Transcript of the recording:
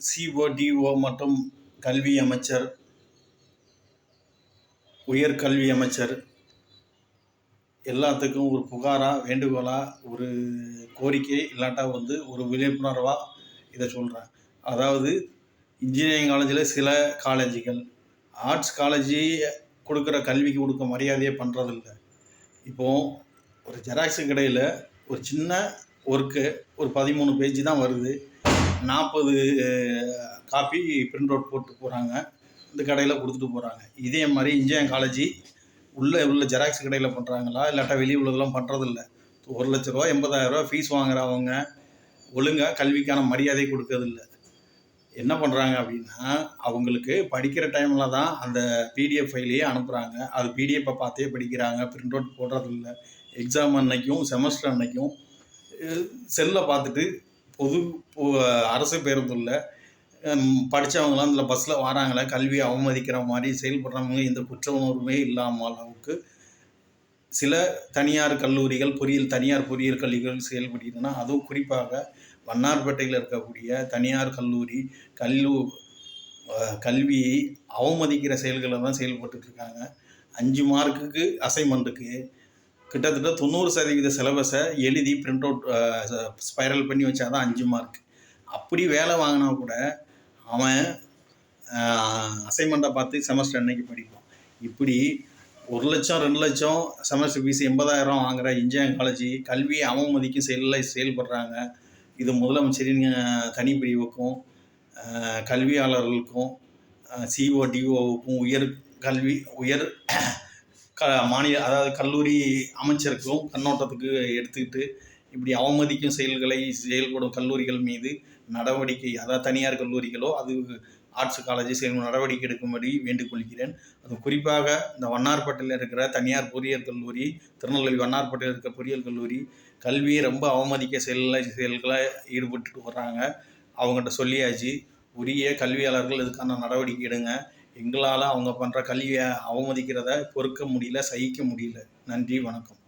சிஓடிஓ மற்றும் கல்வி அமைச்சர், உயர்கல்வி அமைச்சர் எல்லாத்துக்கும் ஒரு புகாராக, வேண்டுகோளாக, ஒரு கோரிக்கை இல்லாட்டா ஒரு விழிப்புணர்வாக இதை சொல்கிறேன். அதாவது இன்ஜினியரிங் காலேஜில் சில காலேஜுகள் ஆர்ட்ஸ் காலேஜி கொடுக்குற கல்விக்கு கொடுக்க மரியாதையே பண்ணுறதில்ல. இப்போது ஒரு ஜெராக்ஸு கடையில் ஒரு சின்ன ஒர்க்கு ஒரு 13 பேஜ் தான் வருது, 40 காப்பி பிரிண்ட் அவுட் போட்டு போகிறாங்க, இந்த கடையில் கொடுத்துட்டு போகிறாங்க. இதே மாதிரி இன்ஜினியரிங் காலேஜி உள்ள ஜெராக்ஸ் கடையில் பண்ணுறாங்களா, இல்லாட்டா வெளியே உள்ளதெல்லாம் பண்ணுறதில்ல. 1,00,000 ரூபா 80,000 ரூபா ஃபீஸ் வாங்குறவங்க ஒழுங்காக கல்விக்கான மரியாதை கொடுக்கறதில்ல. என்ன பண்ணுறாங்க அப்படின்னா, அவங்களுக்கு படிக்கிற டைமில் தான் அந்த பிடிஎஃப் ஃபைலையே அனுப்புகிறாங்க. அது பிடிஎஃப்பை பார்த்தே படிக்கிறாங்க, பிரிண்ட் அவுட் போடுறதில்ல. எக்ஸாம் அன்னைக்கும் செமஸ்டர் அன்னைக்கும் செல்லை பார்த்துட்டு அரசு பேருந்துள்ள படித்தவங்களாம் இந்த பஸ்ஸில் வராங்களே, கல்வியை அவமதிக்கிற மாதிரி செயல்படுறவங்க எந்த குற்ற உணர்வுமே இல்லாமல் அளவுக்கு சில தனியார் கல்லூரிகள், தனியார் பொறியியல் கல்லூரிகள் செயல்படுகிறதுனா, அதுவும் குறிப்பாக வண்ணார்பேட்டையில் இருக்கக்கூடிய தனியார் கல்லூரி கல்வியை அவமதிக்கிற செயல்களை தான் செயல்பட்டுருக்காங்க. 5 மார்க்குக்கு அசைன்மெண்ட்டுக்கு கிட்டத்தட்ட 90% சிலபஸை எழுதி பிரிண்ட் அவுட் ஸ்பைரல் பண்ணி வச்சா தான் 5 மார்க். அப்படி வேலை வாங்கினா கூட அவன் அசைன்மெண்ட்டை பார்த்து செமஸ்டர் அன்னைக்கு படிப்பான். இப்படி 1 லட்சம் 2 லட்சம் செமஸ்டர் ஃபீஸ் 80,000 வாங்குகிற இன்ஜினியரிங் காலேஜ் கல்வியை அவமதிக்கும் செயல்படுறாங்க. இது முதலமைச்சரின் தனிப்பிரிவுக்கும், கல்வியாளர்களுக்கும், சிஓடிஓவுக்கும், மாநில அதாவது கல்லூரி அமைச்சருக்கும் கண்ணோட்டத்துக்கு எடுத்துக்கிட்டு இப்படி அவமதிக்கும் செயல்களை செயல்படும் கல்லூரிகள் மீது நடவடிக்கை, அதாவது தனியார் கல்லூரிகளோ அது ஆர்ட்ஸ் காலேஜ் நடவடிக்கை எடுக்கும்படி வேண்டுகொள்கிறேன். அது குறிப்பாக இந்த வண்ணார்பேட்டையில் இருக்கிற தனியார் பொறியியல் கல்லூரி, திருநெல்வேலி வண்ணார்பேட்டையில் இருக்கிற பொறியியல் கல்லூரி கல்வியை ரொம்ப அவமதிக்க செயல்களை ஈடுபட்டு வர்றாங்க. அவங்ககிட்ட சொல்லியாச்சு, உரிய கல்வியாளர்கள் இதுக்கான நடவடிக்கை எடுங்க. எங்களால் அவங்க பண்ணுற கல்வியை அவமதிக்கிறத பொறுக்க முடியல, சகிக்க முடியல. நன்றி, வணக்கம்.